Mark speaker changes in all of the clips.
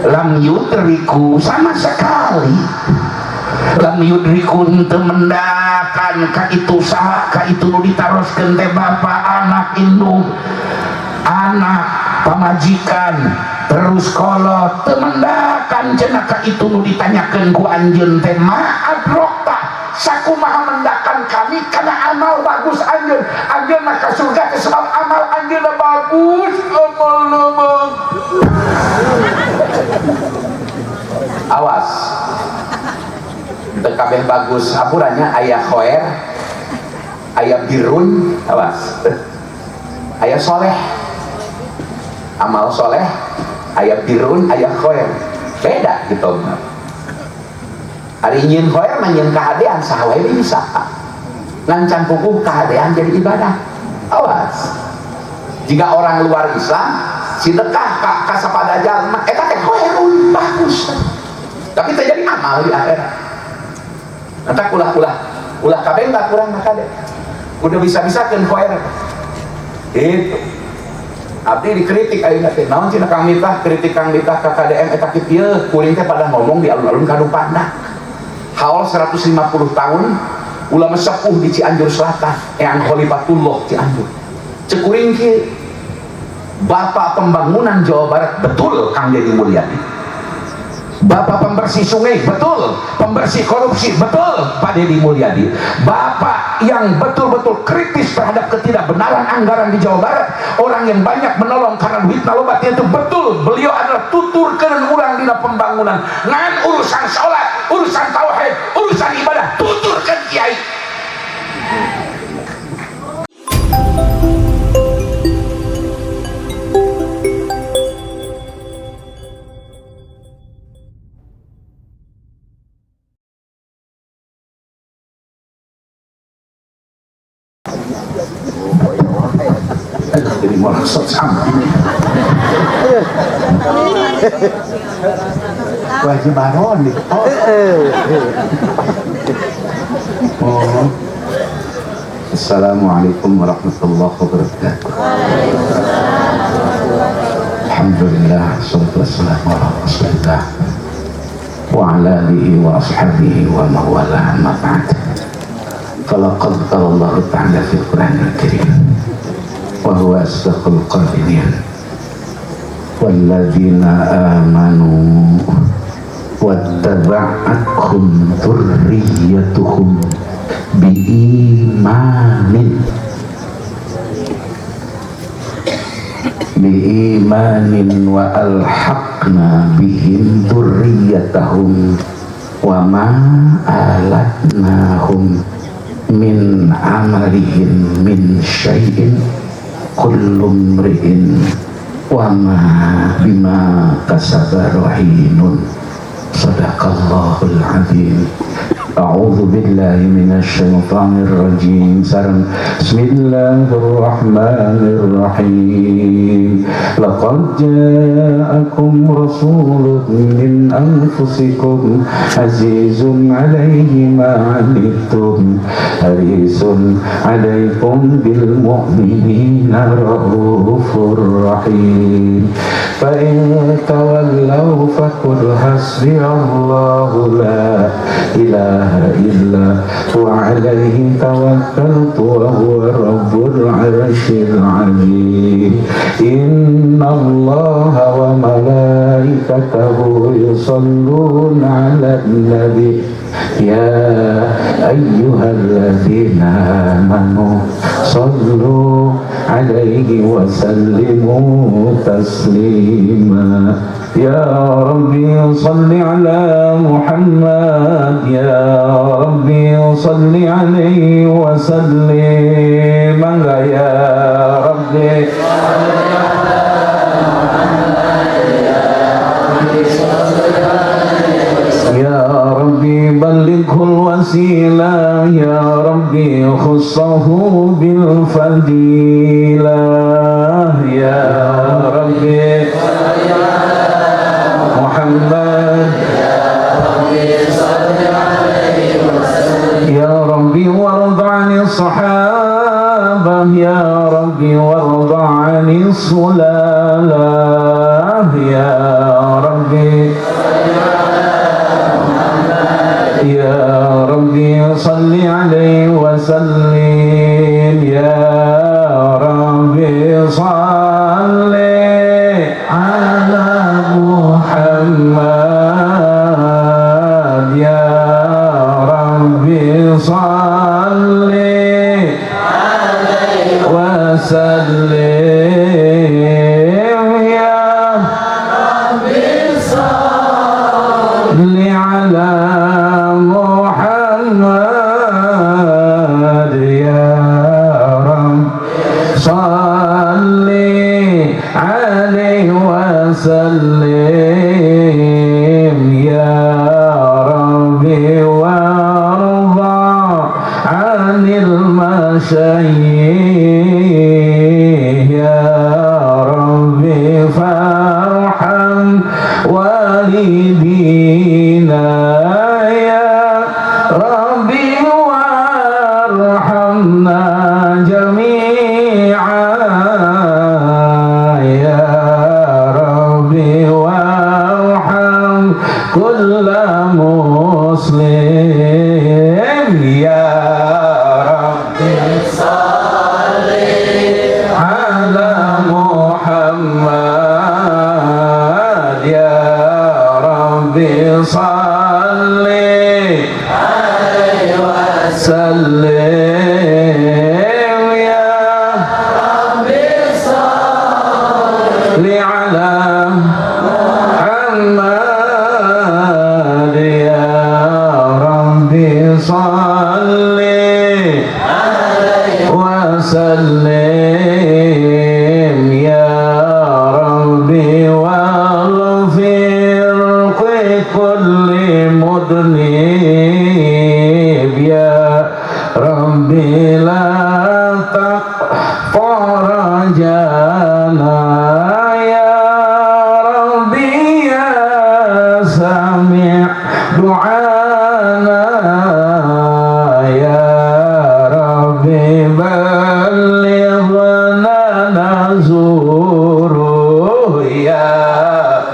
Speaker 1: lam yudriku sama sekali, lam yudriku teu mendakan ka itu saha ka itu nu ditaroskeun teh bapa anak indung anak pamajikan terus kolot teu mendakan cenah ka itu nu ditanyakeun ku anjeun teh ma'adrokta sakumaha mendakan kami karena amal bagus anjeun mah ka surga teh sebab amal anjeun bagus amalna bagus. Awas teu kabeh bagus apurannya aya khoer aya birun, awas aya soleh amal soleh aya birun aya khoer beda gitu. Ari nyeun khoer mah nyeun kahadean saha wae bisa ngancan puguh kahadean jadi ibadah. Awas jika orang luar Islam sedekah ka sapada jalma eta teh khoerun bagus tapi teh jadi amal di akhirat. Nanti ulah kabeh enggak kurang maka deh udah bisa-bisakeun khoer itu abdi dikritik ayeuna teh naon cenah Kang Mitah kritik Kang Mitah ka KDM eta kieu kuring teh pada ngomong di alun-alun Kadupandak haul 150 tahun ulama sepuh di Cianjur Selatan Eyang Khalifatullah Cianjur cek kuring kieu bapak pembangunan Jawa Barat betul Kang Deddy Mulyadi, bapak pembersih sungai betul, pembersih korupsi betul Pak Deddy Mulyadi, bapak yang betul-betul kritis terhadap ketidakbenaran anggaran di Jawa Barat, orang yang banyak menolong karena duit nalobat itu betul, beliau adalah tuturkeun urang dina pembangunan ngan urusan sholat, urusan tauhid, urusan ibadah tuturkeun kiai. Jadi merosot samping wajib baron di oh. Assalamualaikum warahmatullahi wabarakatuh. Alhamdulillah wassalatu wassalamu ala rasulillah wa ala alihi wa ashabihi wa mawala amma ba'd. Falaqad qala Allah ta'ala fil Qur'anil Karim wa huwa asdaqul qa'ilin walladzina amanu wattaba'athum dzurriyyatuhum biimanin wa alhaqna bihim dzurriyyatahum wa ma alatnahum min amalihim min syai'in kullu mri'in wa ma bima kasaba rahinun. Sadaqallahul azim. A'udzu billahi minasy syaithanir rajim. Bismillahirrahmanirrahim. Laqad ja'akum rasulun min anfusikum azizun 'alaihi ma 'anittum harisun 'alaikum bil mu'minina raufur rahim. Fa in tawallaw faqul hasbiyallahu la ilaha illa wa alaihi tawakkaltu wa huwa rabbul arsyil azim. Inna allaha wa malaikatahu yusalluna 'alan nabi ya ayyuhalladzina amanu sallu 'alaihi wa sallimu taslima. Ya Rabbi salli ala Muhammad, ya Rabbi salli alaihi wa sallim. Mangga ya Rabbi salli ala Muhammad, ya Rabbi ballighul wasilah, ya Rabbi khussahu bil fadilah, ya Rabbi Muhammad, ya Rabbi warda 'anil sahabah, ya Rabbi warda 'anil sulalah, ya Rabbi Muhammad ya Rabbi salli alaihi wa sallim ya Rabbi salli ala Muhammad ya Rabbi salli alaihi wa sallim ya Rabbi warda anil masyayikh ya Rabbi farham walidina ya Rabbi warhamna jami'an ya Rabbi warham kulla muslim ya Rabbi salli ala Muhammad ya Rabbi salli alaihi wa sallim ya Rabbi salli ala Muhammad ya Rabbi salli alaihi wa sallim ya Rabbi waghfir kulli mudnib ya Rabbi la taqfarajana ya Rabbi ya sami' du'ana ya Rabbi ballighna nazuru ya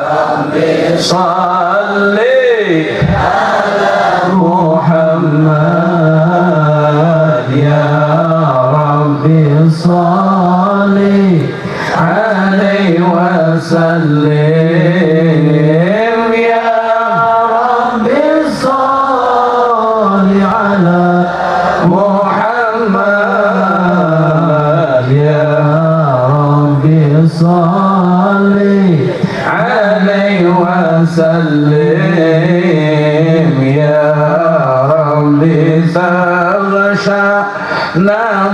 Speaker 1: Rabbi salli ala Muhammad ya Rabbi salli alaihi wa sallim ya Rabbi salli ala Muhammad ya Rabbi salli alaihi wa sallim ya Rabbi taghshana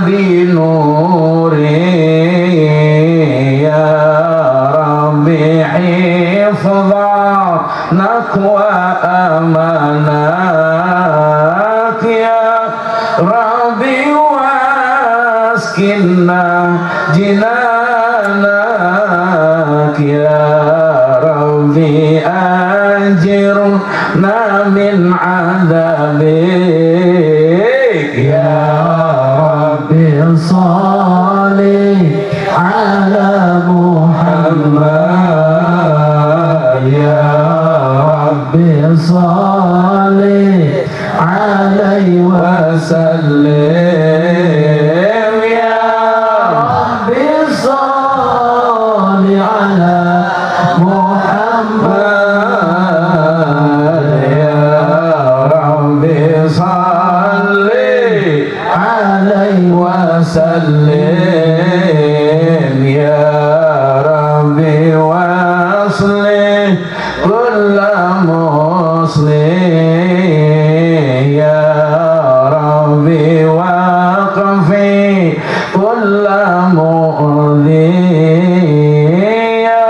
Speaker 1: bi nuri ya Rabbi hifdha nakwa amanat ya Rabbi waskinna jinanak ya Rabbi ajirna min adabik ya Rabbi salli ala Muhammad ya Rabbi salli alaihi wa sallim ya Rabbi salli ala Muhammad ya Rabbi salli alaihi wa sallim ya Rabbi waslih kulla muslim ya Rabbi waqfi kulla mu'dhi ya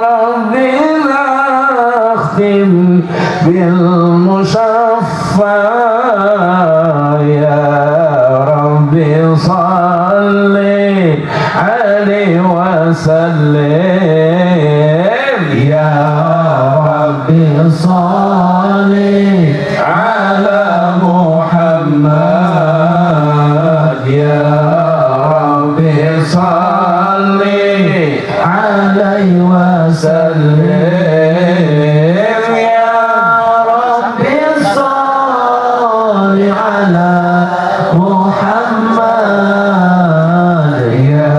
Speaker 1: Rabbi nakhtim bil mushaffa ya Rabbi salli alaihi wa sallim ya Rabbi salli ala Muhammad ya Rabbi salli alaihi wa sallim ya Rabbi salli ala Muhammad ya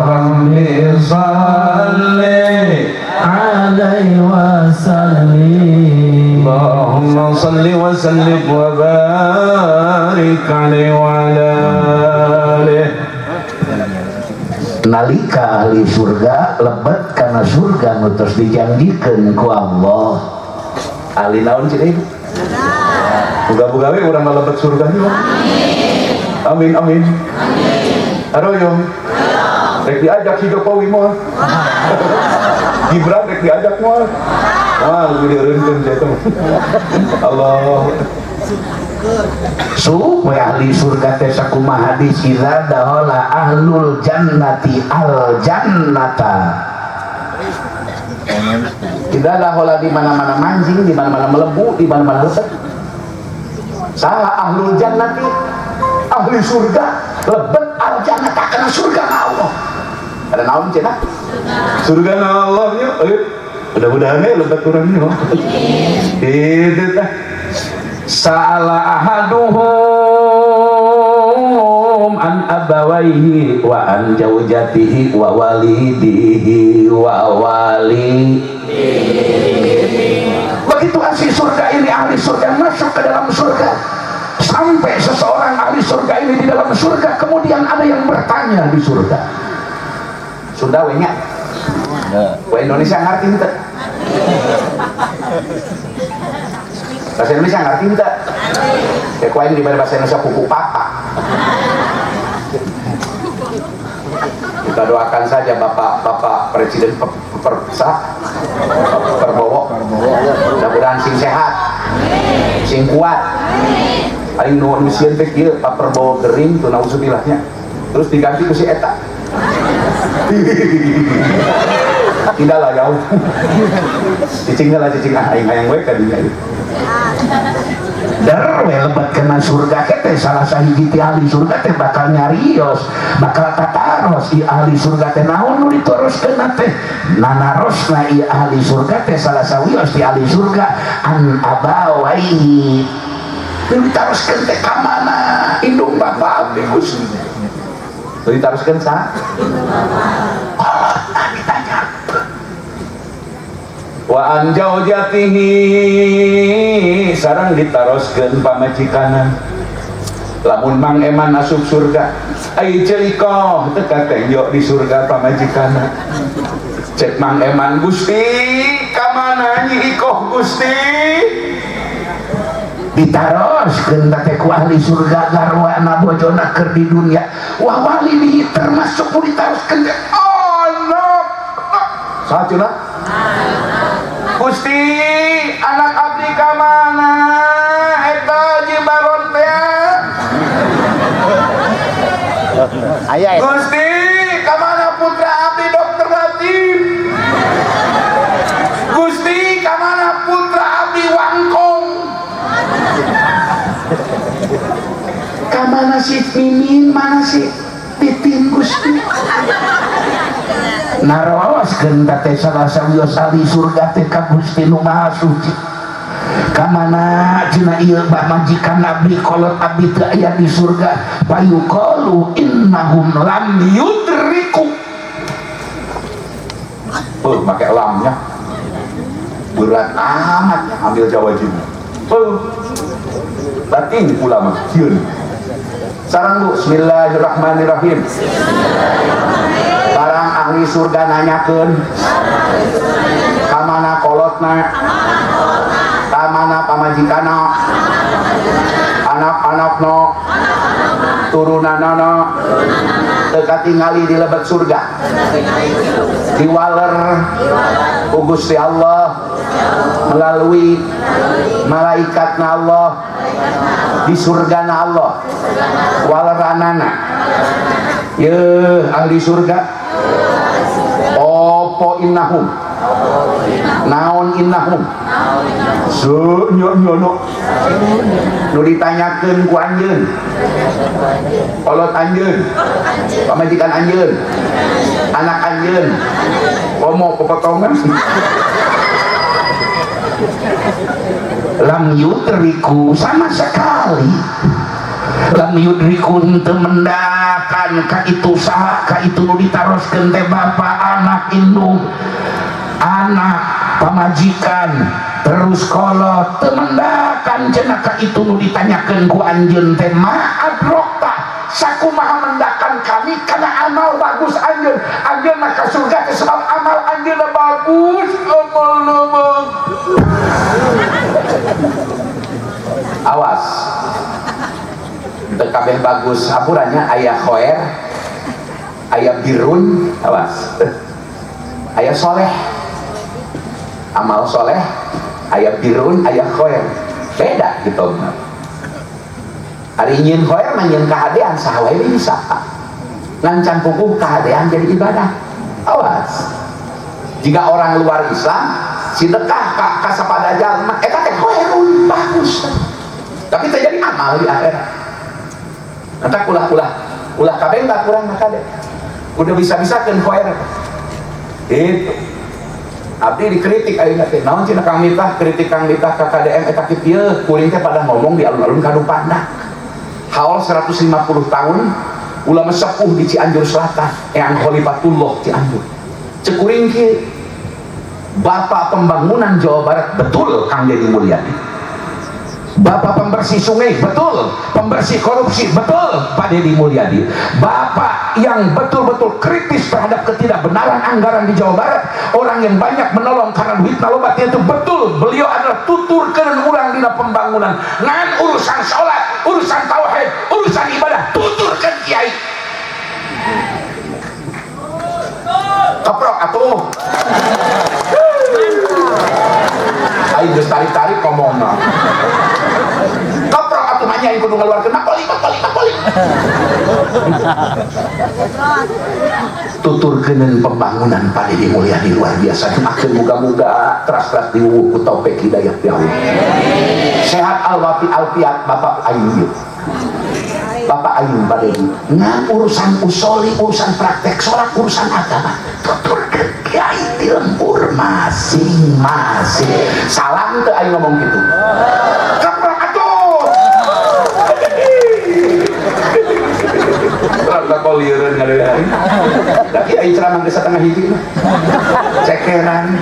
Speaker 1: Rabbi salli ala
Speaker 2: عليه وسلم
Speaker 3: اللهم صل وسلم وبارك عليه وعلى آله.
Speaker 2: Nalika ahli surga lebet karena surga nutus dijanjikan ku Allah.
Speaker 1: ahli naon cina ibu buga-buga we urang lebet surga nih amin amin aroyong rek diajak si Jokowi mah Gibran rek diajak mah lebih direunkeun eta Allah
Speaker 2: Supaya ahli surga teh sakumaha hadis idza dahala ahlul jannati al jannata.
Speaker 1: tidak lah di mana-mana mancing, di mana-mana melebu, di mana-mana lebet. Salah ahlul jannati, ahli surga, lebet al jannata karena surga Allah. Ada naon cenah? Surga Allahnya, mudah-mudahan lebet kurangnya. Itu tah.
Speaker 2: Sa'ala ahaduhum an abawaihi wa an zawjatihi wa walidihi wa begitu ahli surga ini ahli surga masuk ke dalam surga sampai seseorang ahli surga ini di dalam surga kemudian ada yang bertanya di surga
Speaker 1: Sunda we nya we Indonesia ngerti teu bahasa Indonesia ngerti teu ya kuaing di bahasa Indonesia kuku papa. Kita doakan saja Bapak Presiden Prabowo mudah-mudahan sing sehat sing kuat aing nuhun misieun teh kieu Pak Prabowo gering teu nausubillahnya terus diganti ku si eta tidak lah jauh cicing aing hayang we ka dinya
Speaker 2: der we lebat kena surga teh salah sahiji ti ahli surga teh bakal nyarios bakal tataros di ahli surga teh naon nu ditoroskeun teh nanarosna ieu ahli surga teh salah sawios ti ahli surga an abawaihi ditaroskeun teh ka mana indung bapa abdi Gusti
Speaker 1: ditaroskeun sa
Speaker 2: ditanya
Speaker 1: wa an jaujatihi sareng ditaroskeun pamajikanna lamun Mang Eman asup surga ai ceulikoh teu katenjo di surga pamajikanna cek Mang Eman Gusti ka mana nyi ikoh Gusti
Speaker 2: ditaroskeun teh ku ahli surga garwana bojona keur di dunia wah wali di termasuk nu ditaroskeun teh
Speaker 1: anak sahatuna Gusti anak abdi ka mana eta jibaron teh
Speaker 4: Aya
Speaker 1: Gusti ka mana putra abdi Dokter Latif Gusti ka mana putra abdi Wangkong
Speaker 2: ka mana si Mimin mana si Titin Gusti naroskeun teh salah sawios ahli surga teh ka Gusti nu Maha Suci ka mana cenah ieu majikan abdi kolot abdi teu aya di surga payuqalu innahum lam yudriku
Speaker 1: make lamnya berat amat ambil jawabnya batin ulama sieun sareng Bu bismillahirrahmanirrahim barang ahli surga nanyakeun ka mana kolotna ka mana pamajikanna anak-anakna turunanana teu katingali di lebet surga diwaler ku Gusti Allah melalui malaikatna Allah di surgana Allah waleranana ye ahli surga opo innahum naon innahum nyono nu ditanyakeun ku anjeun kolot anjeun pamajikan anjeun anak anjeun komo kepotongan
Speaker 2: lam yudriku sama sekali lam yudriku teu mendakan ka itu saha ka itu nu ditaroskeun teh bapa anak indung anak pamajikan terus kolot temendakan cenaka itu nu ditanyakan ku anjeun teh ma'adrokta sakumaha mendakan kami karena amal bagus anjeun maka surga teh sebab amal anjeun bagus amalna bagus.
Speaker 1: Awas teu kabeh bagus apurannya aya khoer aya birun, awas aya soleh amal soleh aya birun aya khoer beda gitu. Ari nyin khoer mah nyin kahadean saha wae bisa ngancan puguh kahadean jadi ibadah. Awas jika orang luar Islam sedekah ka sapada jalma eta teh khoerun bagus tapi terjadi amal di akhirat. Nanti ulah kabeh tak kurang maka deh udah bisa-bisakeun khoer itu abdi dikritik ayeuna teh naon cenah Kang Mitah kritik Kang Mitah ka KDM eta kieu kuring teh pada ngomong di alun-alun Kadu Pandak haul 150 tahun ulama sepuh di Cianjur Selatan yang Khalifatullah Cianjur cek kuring kieu Bapak pembangunan Jawa Barat betul Kang Deddy Mulyadi. Bapak pembersih sungai betul, pembersih korupsi betul Pak Deddy Mulyadi. Bapak yang betul-betul kritis terhadap ketidakbenaran anggaran di Jawa Barat, orang yang banyak menolong karena duit nalobat itu betul. Beliau adalah tuturkeun urang dina pembangunan. Ngan urusan salat, urusan tauhid, urusan ibadah tuturkeun kiai. Keprok atuh. Aing geus tarik-tarik ngomongna. Keprok atuh mah nya kudu ngaluarkeun makoli. Tuturkeun pembangunan Pak Deddy Mulyadi luar biasa. Makin muga-muga teras-teras diwuwuh ku taufik hidayah ya Allah. Sehat alfiat Bapak Ayu. Bapak Ayu Pak Deddy. Ngan urusan usoli, urusan praktek sholat, urusan agama. Tuturkeun kiai di lembur masing-masing. Salam teu aing ngomong gitu. Keprok atuh. Rada koliereun ngadeui. Tapi aing ceramah geus satengah hiji mah. Cekeran.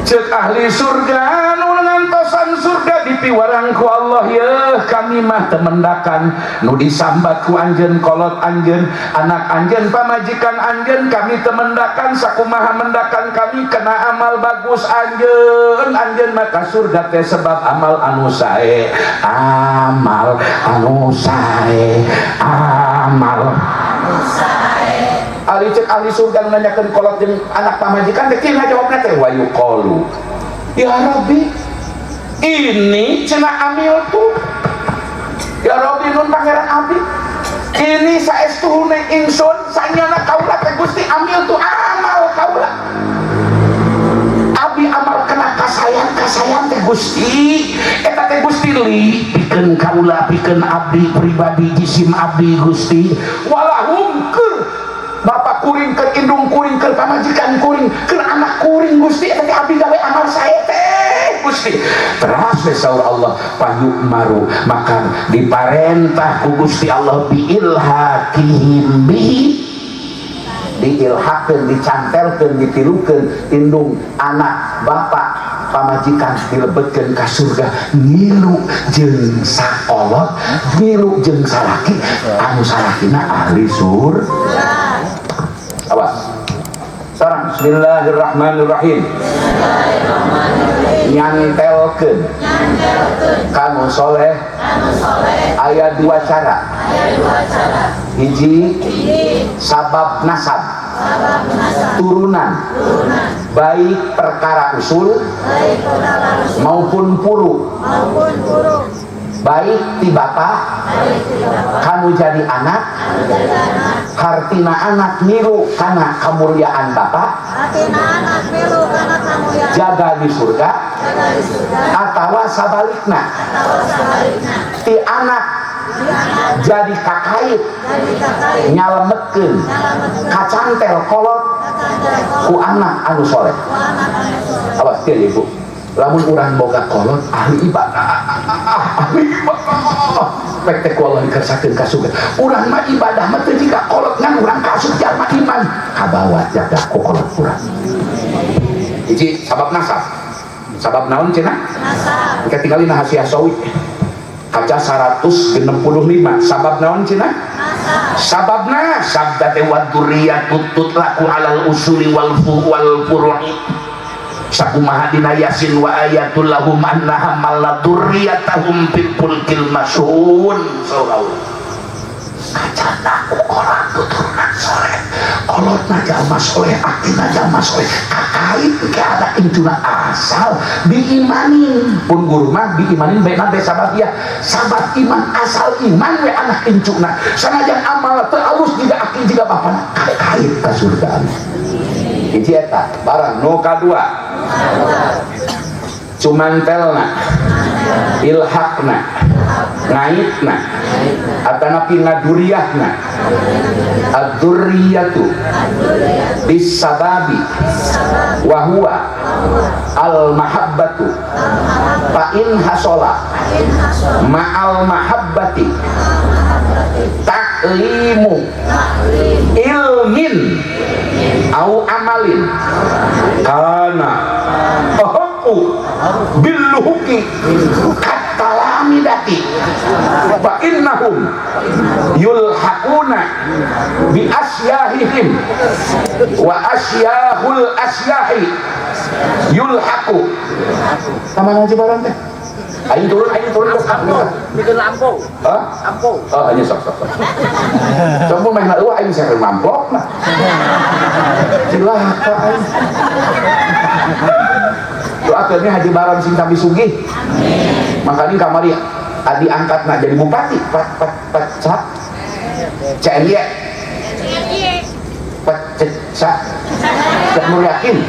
Speaker 1: Cek ahli surga nu ngantosan surga dipiwarang ku Allah ya kami mah temendakan nu disambat ku anjeun kolot anjeun anak anjeun pamajikan anjeun kami temendakan sakumaha mendakan kami kena amal bagus anjeun maka surga teh sebab amal anu sae amal anu sae Ali cek ahli surga nanyakeun kolot jeung anak pamajikan teh kieu ngajawabna teh wa yuqalu ya Rabbi ini cenah amil tuh ya Rabbi nun pangeran abdi ini saestuhune ingsun sanyana kaula teh Gusti amil tuh amal kaula abdi amal kena kasayang teh Gusti eta teh Gusti li pikeun kaula pikeun abdi pribadi jisim abdi Gusti walahum keur Bapak kuring ke indung kuring ke pamajikan kuring ke anak kuring Gusti eta teh abdi gawe amal sae teh Gusti teras we saur Allah payuk maru maka diparentah ku Gusti Allah biilhaqihim diilhakeun dicantelkeun ditilukeun indung anak bapak pamajikan dilebetkeun ka surga ngilu jeung sakolot ngilu jeung salaki anu salakina ahli surga. Awas sareng bismillahirrahmanirrahim nyantelkeun kanu soleh aya dua cara hiji sabab nasab turunan baik perkara usul maupun puru baik ti bapak kamu jadi anak hartina anak niru karena kemuliaan bapak jaga di surga atawa sabalikna ti anak jadi kakait nyalemetkeun kacantel kolot ku anak anu soleh. Awas kieu Ibu lamun urang boga kolot ahli ibadah pek teh ku Allah dikersakeun ka surga urang mah ibadah mah teu jiga kolot ngan urang kasuk jalma iman kabawa jaga ku kolot urang hiji sabab nasab. Sabab naon cenah? Nasab. Ketinggalin hasiah sawi. Kaca 165. Sabab naon cenah? Nasab. Sababna sabda wa dzurriyyatut tutlaku alal usuli wal furu'i. Sakumaha dina Yasin wa ayatul lahum annaha maladurriyatahum fil fulkil masyhun. Sallallahu kacana ukuran tuturunan soleh kolotna jalma soleh aktina jalma soleh kakait ke anak incuna asal diimanin pun guru mah diimanin bena be sabab ya sabab iman asal iman we anak incuna sanajan amal teu alus juga aki juga bapana kakait ka surga hiji eta barang nu kadua cumantelna ilhaqna ngaitna atanapi ngaduriyahna ad-durriyatu bisababi wahuwa al-mahabbatu fa'in hasola ma'al mahabbati ta'limu ilmin au amalin kana billuhuki katalamidati fa innahum yulhaquna bi asyahihim wa asyahul asyahi yulhaqu sama aja barang teh aing turun bikin lampu lampu oh hanya sok coba main na eueuh aing sare mamplok nah cilaka aing doakeun haji barang sing tampi sugih makanya kamari adi angkatna jadi bupati CNY Cek Nur Yakin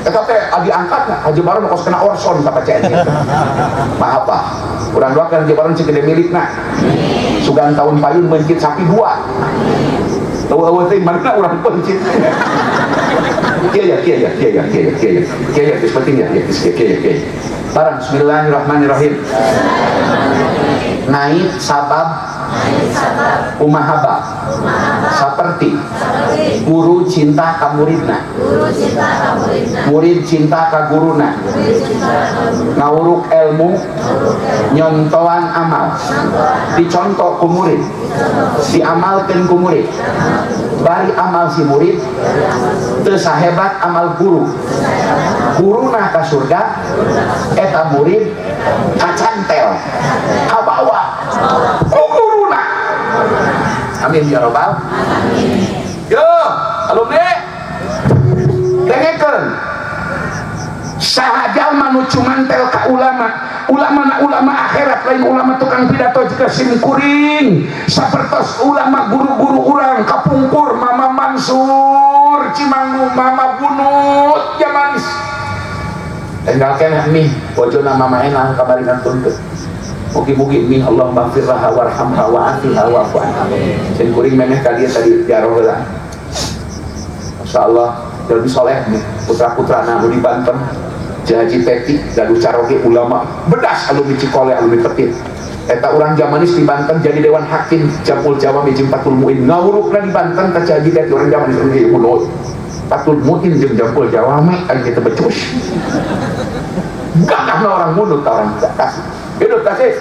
Speaker 1: eta teh adi angkatna haji barang kos kena orson ka CNY maaf pak urang doakeun haji barang cik gede milikna sugan tahun payun mencit sapi 2 tahu teh mana urang pencit Kia barang bismillahirrahmanirrahim naik sabab umahaba seperti guru cinta ka muridna murid cinta ka guruna ngawuruk ilmu nyontoan amal dicontoh ku murid diamalkeun ku murid bari amal si murid teu sahebat amal guru guruna ka surga eta murid kacantel ka bawah ku guruna amin ya rabbal yo alumni dengekeun saha jalma nu cumantel ka ulama akhirat lain ulama tukang pidato juga simkuring sapertos ulama guru-guru urang kapungkur Mama Mansur Cimangu Mama Bunut Jamanis tinggalkan nih wajona Mama Enang kabarikan tuntut mugi-mugi min Allah maghfirlaha warhamha wa'afiha wa'fu anha simkuring memeh kalian tadi jaroh heula insyaallah lebih soleh nih putra-putra nu di Banten Haji Peti gaduh caroge ulama bedas alumni Cikole alumni Petir eta urang Jamanis di Banten jadi dewan hakim Jamul Jawa Mijim Patul Muin ngawurukna di Banten ka Haji Peti urang Jamanis di Pulau Patul Muin jeung Jamul Jawa mah aya kita becus gagahna orang munut orang kasih hidup kasih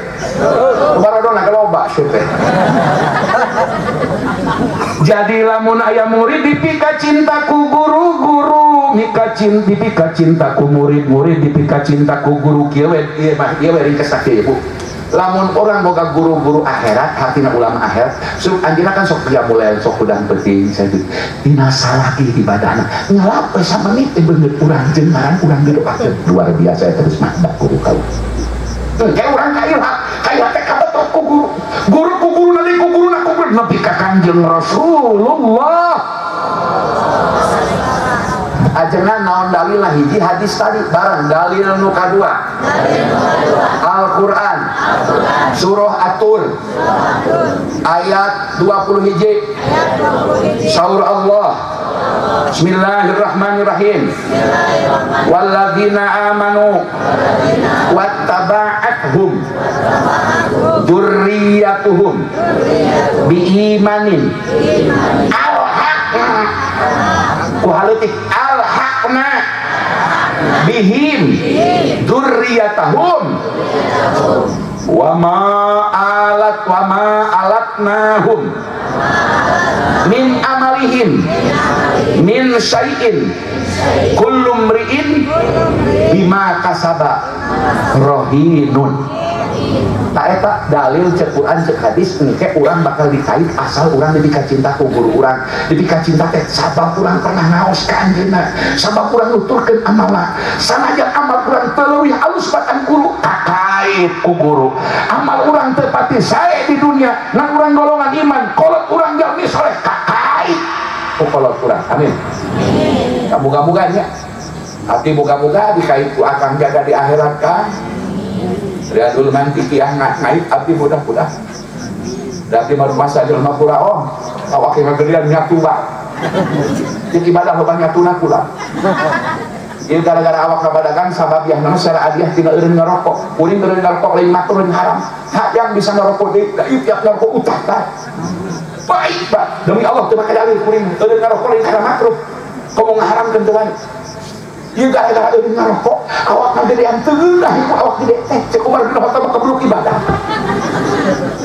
Speaker 1: Maradona kaloba syukur jadi lamun aya murid dipika cintaku guru-guru dipika cintaku murid-murid dipika cintaku guru kieu ieu mah ieu ringkes sakieu Bu lamun orang boga guru-guru akhirat hatina ulama akhirat sok anjeunna kan sok dia mulai sok udang penting saya dina salah di ibadahna ngalap we samenit beungeut urang jeung ngaran urang geus pakeun luar biasa terus mah guru kau kayak orang kaya teh kabetot ku guru nanti ku guru nepi ka Kanjeng Rasulullah ajengan naon dalil hiji hadis tadi barang dalil nu kadua Al-Quran surah At-Tur ayat 20 hiji saur Allah Bismillahirrahmanirrahim walladzina amanu wattaba'athum dzurriyyatuhum biimanin alhaqna ku haleutik alhaqna
Speaker 2: bihim dzurriyyatahum wa ma alatnahum min amalihim min syai'in kullu mri'in bima kasaba rahinun. Tak eta dalil cek Quran cek hadis engke urang bakal dikait asal urang dipika cinta ku guru urang, dipika cinta teh sabab urang pernah naos ka anjeunna, sabab urang nuturkeun amalna, sanajan amal urang teu leuwih alus batan guru kakait ku guru, amal urang teu pati sae di dunia ngan urang golongan iman, kolot urang jalmi saleh kakait ku kolot urang. Amin. Muga-muga nya hati muga-muga dikait ku akang jaga di akhirat kan. Dia dulu nanti kiah naik abdi mudah-mudah. Dari masa jelma kuraon, awak yang gedean nyatu ba. Jadi ibadah loba nyatuna kula. Ieu gara-gara awak kabadagan sabab yang nama secara adiah tinggal eureun ngerokok. Kuring eureun ngerokok lain makruh lain haram. Hak yang bisa ngerokok deui, tiap ngerokok utah tah. Baik, Pak. Demi Allah teu make dalil kuring eureun ngerokok lain haram makruh. Komo ngaharamkeun teu bae. Ieu gara-gara eureun ngerokok, awak ngagedean teu lah ieu awak gede teh. Cek Umar bin Khattab kebruk ibadah.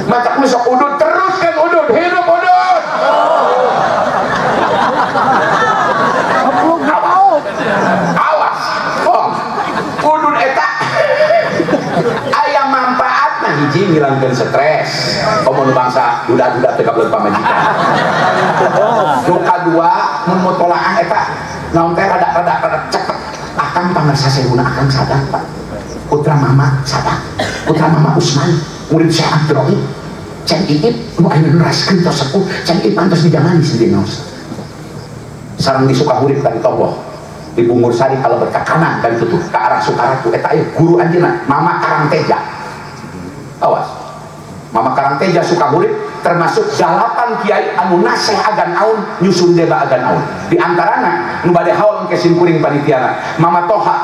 Speaker 2: Macak nu sok udud teruskan udud, hidup udud. Awas, udud eta aya manfaatna hiji ngilangkeun stres. Komo nu bangsa duda-duda teh kabeuleut pamajikan. Nu kadua mun mutolaah eta naon teh rada cepet. Akang pangarsa seuna akang sadar Pak. Putra mama sadar. Putra mama Usman, murid Syekh Abdurrahim. Ceng Iip nu aya neraskeun tos sepuh, ceng Iip pantos dijamani sendiri naos. Sareng di Sukahurip tadi toboh. Di Bungur Sari kalau berka kanan dan tutup ke arah Sukaratu eta aya guru anjeunna Mama Karangteja. Awas. Mama Karangteja Sukahurip termasuk 8 kiai anu naseh agan naon nyusun deba agan naon. Di antarana nu bade haul ke simkuring panitiana Mama Toha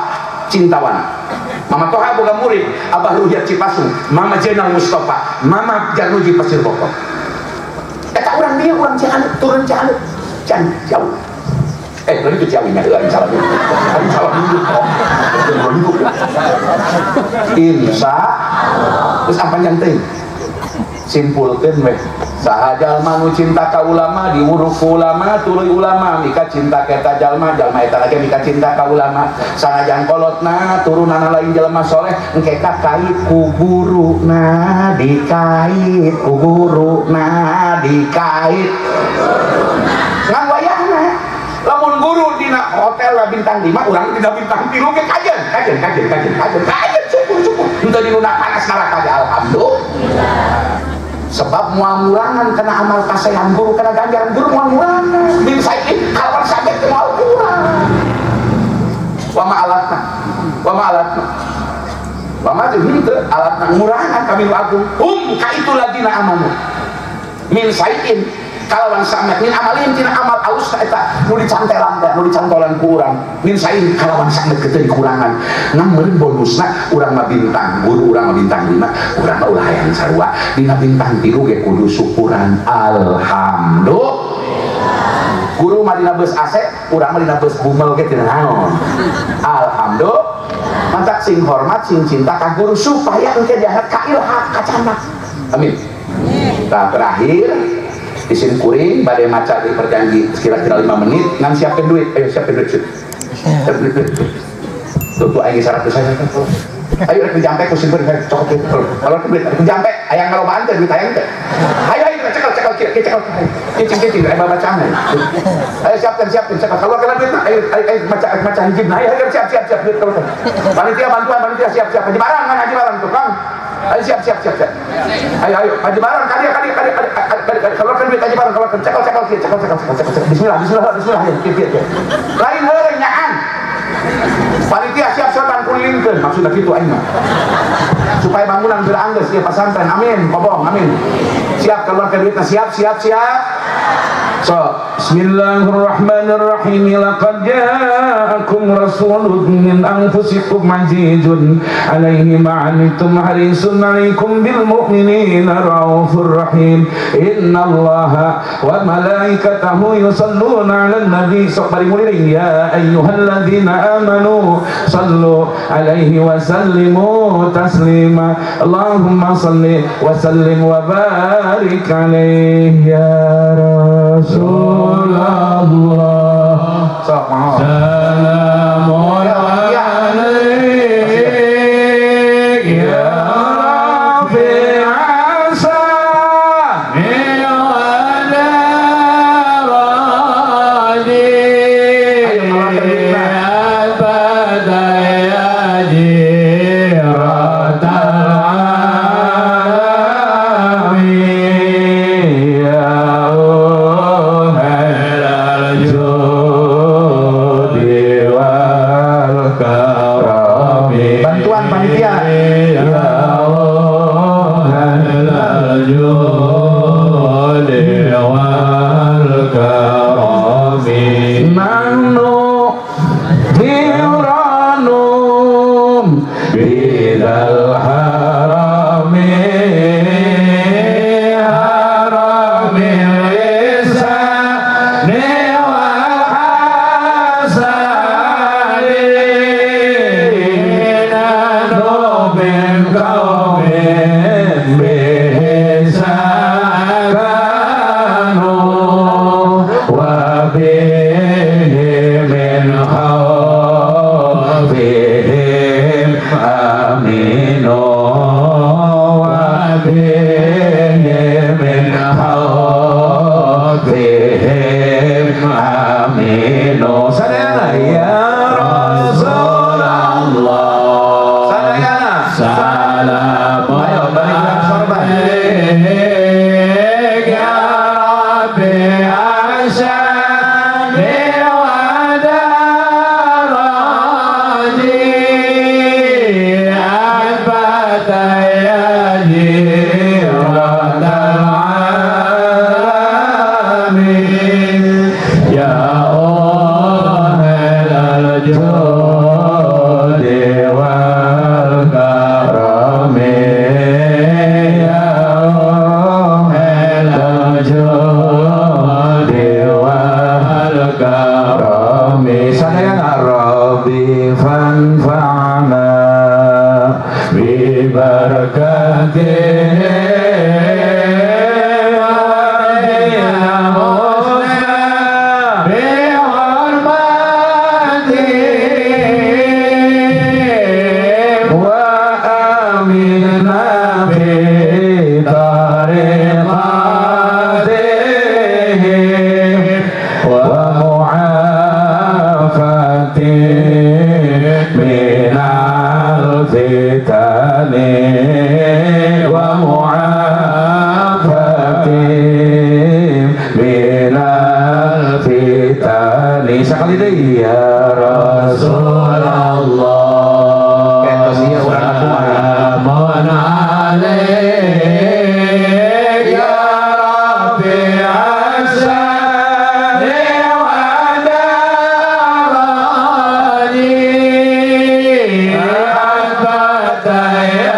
Speaker 2: Cintawana. Mama Toha boga murid Abah Ruhyat Cipasung, Mama Jenal Mustafa, Mama Jarnuji Pasir Bokor. Eta urang dia urang Cianut, turun Cianut. Can jauh. Tadi itu Ciawi nya euy salah dulu. Ari salah dulu kok. Insya terus apa nyantai? Simpulkeun we. Saha jalma nu cinta ka ulama diuruk ku ulama tuluy ulama mika cinta ka eta jalma eta lagi mika cinta ka ulama sanajan kolotna turunana lain jalma soleh engke ka kait ku guruna dikait ku guruna dikait ngan wayahna lamun guru dina hotel bintang 5 urang dina bintang 3 ge kajen cukup henteu dina panas neraka ge alhamdulillah. Sebab muang-murangan kena amal kasayan guru, kena ganjaran guru muang-murangan bin saiki kawan sabet ke mau kurang wa ma'alatna wa ma'atu hinteu alatna murangan kami nu agung ka itu ladina amanu min sayin kalawan samet min amalin tina amal alus eta nu dicantelan teh nu dicantolan ku urang min sayin kalawan samet teu dikurangan ngan meureun bonusna urang mah bintang guru urang mah bintang 5 urang mah ulah hayang sarua dina bintang 3 ge kudu syukuran alhamdulillah. Guru mah dina beus AC urang mah dina beus bumel ge teu naon alhamdulillah. Mantap sing hormat sing cinta ka guru supaya engke diangkat ka ilhaq ka canak. Amin. Nah terakhir isin kuring badai maca di perjanji kira-kira 5 menit ngan siapin duit siapin duit tuh aing 100 saya ayo rek dijampe ku simpeur cokot kalau duit dijampe aya ngalobaan teh duit hayang teh ayo cekel cicing aya bacaan ayo siapin cekel kalau kena duit ayo maca hijib ayo siap duit kalau panitia bantuan siap haji barang kan haji barang tukang ayo siap ayo haji barang kali kalau kan duit haji barang kalau cekel bismillah lain heureuy nyaan panitia siap kulingkeun maksudna kitu aing mah supaya bangunan beranggeus ieu pasantren amin bobong amin siap keluarkan duitna siap so bismillahirrahmanirrahim laqad ja'akum rasulun min anfusikum azizun alaihi ma'anitum harisun 'alaikum bil mu'minina raufur rahim innallaha wa malaikatahu yusalluna 'alan nabi sok bari muliring ya ayyuhalladzina amanu
Speaker 3: sallu alaihi wa sallimu taslima. Allahumma salli wa sallim wa barik alaihi ya Rasulullah.
Speaker 1: Sok mau.
Speaker 3: Salamun alaik ya Rafi' asani wa daradi abada ya jiratal alamin ya ummul judi wal karami.
Speaker 1: Bantuan panitia.
Speaker 3: Ya ummul judi wal karami. Nahnu hiranum bidal harami harami lisani wal hasani. Nahnu min qawmin bihi sakanu wa bihi min khawfihim aminu wa bihi min khawfihim aminu. Sadayana ya Rasulullah. Sadayana. Salamu
Speaker 1: Ayo, balik sorban.
Speaker 3: alaik ya Rabbi asyani wa daradi abada ya jiratal alamin ya ummul judi wal karami ya ummul judi wal karami. Sadayana Rabbi fanfa'na bi barakatihi wa bihusna bi hurmatihi wa aminna bi tariqatihi wa mu'afati minal fitani wa mu'afati minal fitani. Sekali deh ya Rasulullah.
Speaker 1: Kentos ieu urang kumaha.
Speaker 3: Salamun alaik ya Rabbi asani wa daradi abada ya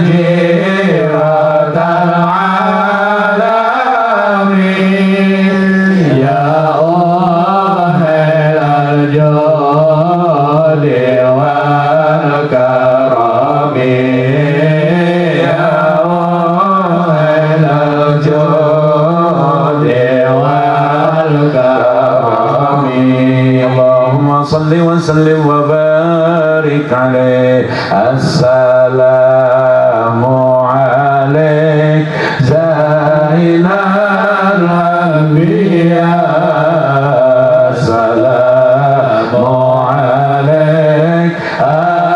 Speaker 3: jiratal alamin ya ummul judi wal karami ya ummul judi wal karami. Allahumma salli wa sallim wa barik alaihi. Assalamu alaik zainal anbiya. Assalamu alaik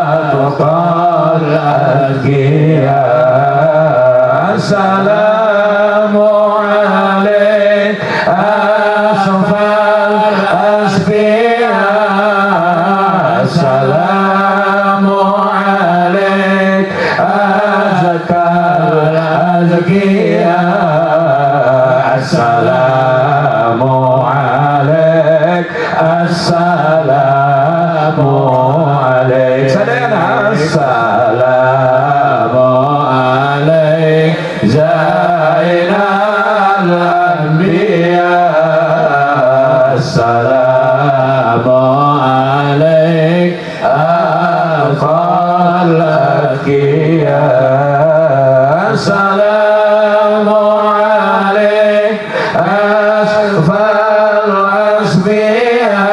Speaker 3: atqal azkiya. Assalamu alaik asfal asfiya. Assalamu alaik azkal azkiya. Assalamu alaik assalamu alaik. Sadayana assalamu alaik zainal anbiya. Assalamu alaik azkiya. Assalamu alaik asfal asbiya.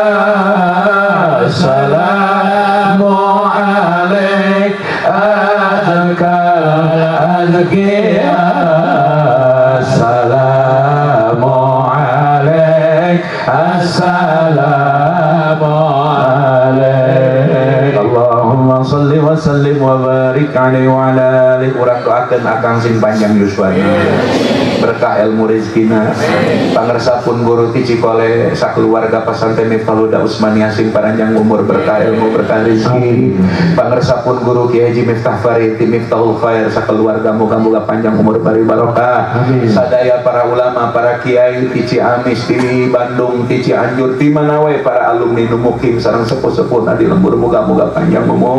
Speaker 3: Assalamu alaik azkal azkiya. Assalamu alaik. Assalamu alaik. Allahumma salli wa sallim wa barik alaihi wa ala alihi. Urang doakeun akang sing panjang yuswana, berkah ilmu rezekina, pangersapun guru ti Cikole sakeluarga pesantren Miftahul Huda Usmaniyah sing panjang umur, berkah ilmu, berkah rezeki. Pangersapun guru Kiai Haji Miftah Farid ti Miftahul Khair sakeluarga muga-muga panjang umur bari barokah. Sadaya para ulama, para kiai ti Ciamis, ti Bandung, ti Cianjur, ti mana wae para alumni nu mukim sareng sepuh-sepuh adi lembur muga-muga panjang umur.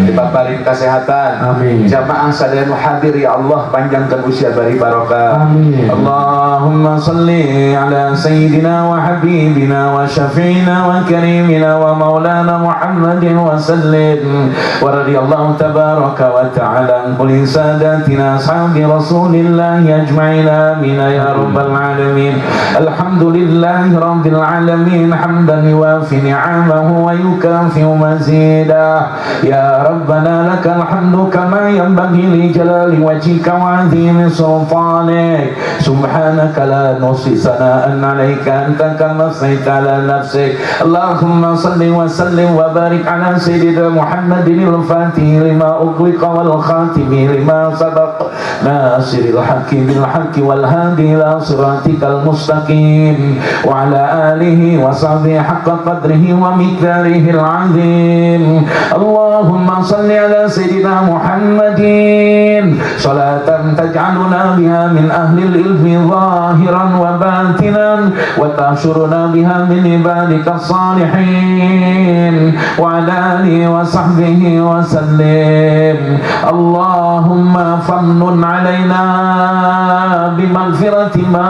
Speaker 3: Dipaparin kesehatan. Jamaah sadaya nu hadir ya Allah panjangkan usia bari barokah. Allahumma salli ala sayyidina wa habibina wa syafi'ina wa karimina wa maulana Muhammadin wa sallim. Wa radiyallahu tabaraka wa ta'ala an kulli sadatina ashabi Rasulillah ajma'in, amin ya rabbal alamin. Alhamdulillahi rabbil alamin hamdan yuwafi ni'amahu wa yukafi mazidah. Ya rabbana lakal hamdu kama yanbaghi li jalali wajhika wa 'azimi sultanik. Subhanaka la nuhsi sana'an 'alaika anta kama saita ala nafsik. Allahumma salli wa sallim wa barik ala sayyidina Muhammadin al-Fatih lima ughliqa wal khatimi lima sabaq nasiril haqqi bil haqqi wal hadi ila siratikal mustaqim wa ala alihi wa sahbihi haqqa qadrihi wa miqdarihi al-'azim. Allahumma salli ala sayyidina Muhammadin salatan taj'aluna biha min ahli al-ilmi zahiran wa batinan wa tahsyuruna biha min ibadika salihin wa ala alihi wa sahbihi wa sallim. Allahumma famnun alaina bimaghfirati ma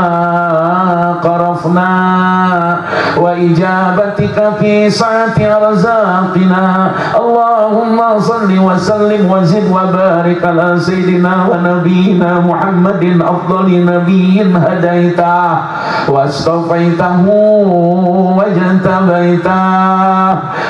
Speaker 3: qarafna wa ijabatika fi sa'ati arzaqina. Allahumma salli wa sallim wa zid wa barik ala sayyidina wa nabiyyina Muhammadin afdali nabiyyin hadaita wa astafaitahu wa jantabaita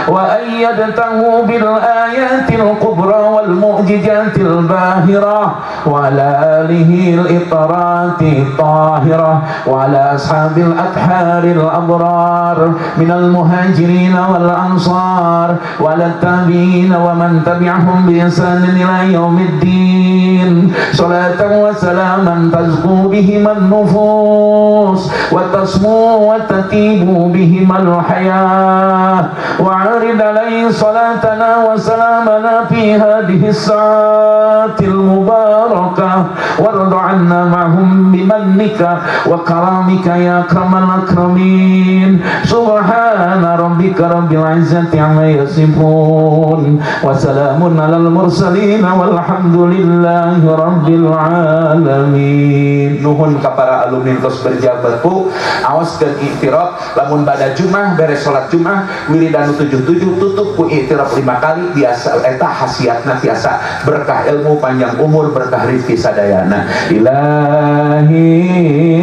Speaker 3: wa ayyadtahu bil ayatil kubra wal mu'jizatil bahira wa ala alihi al itarati tahira wa ala ashabil atharil abrar minal muhajirin wal ansar wa ala tabi'in wa man tabi'ahum bi ihsanin ila yaumiddin. Salatan wa salaman tazku bihima an-nufus wa tasmu wa tatibu bihima al-hayah wa arid alayhi salatana wa salamana fi hadhihi as-sa'atil mubarakah warda 'anna ma'hum bimannika wa karamika ya akramal akramin. Subhana rabbika rabbil izzati amma yasifun wa salamun alal mursalin walhamdulillahi rabbil alamin. Nuhun ka para alumni tos berjabatku awas dan iktiraf lamun pada Jumat beres salat Jumat wiridan 77 tutup ku iktiraf 5 kali biasa eta khasiatna biasa berkah ilmu panjang umur berkah rezeki sadayana. Ilahi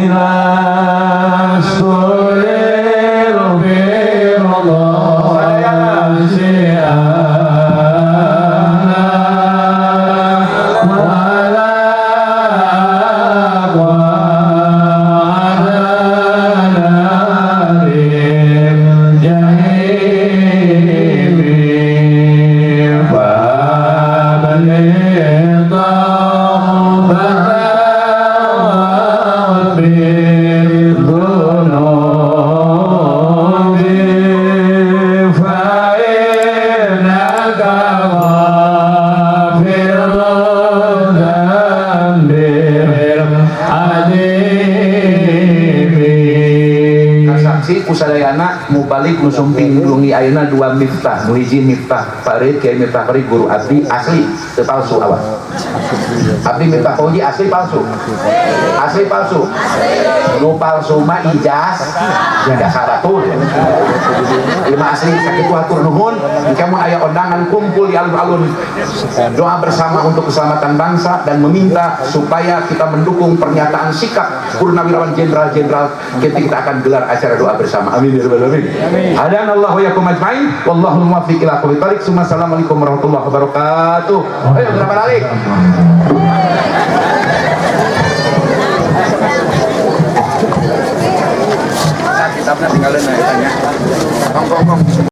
Speaker 3: rasulil firullah sadayana mubalik nu sumping dungi ayeuna dua miftah, nu hiji miftah Farid Kiai Miftah Farid guru abdi asli teu palsu awas. Abdi Miftah Fauzi asli palsu. Asli palsu. Nu palsu mah ijaz sabatul. Lima asli sakitu hatur nuhun, kamu aya undangan kumpul di alun-alun doa bersama untuk keselamatan bangsa dan meminta supaya kita mendukung pernyataan sikap purnawirawan jenderal-jenderal ketika kita akan gelar acara doa bersama. Amin ya rabbal alamin. Hadanallahu wa yakum ajmain wallahul muwaffiq ila aqwamit thoriq. Assalamualaikum warahmatullahi wabarakatuh. Ayo berapa balik? Kitabnya tinggalin aja tanya. Kong.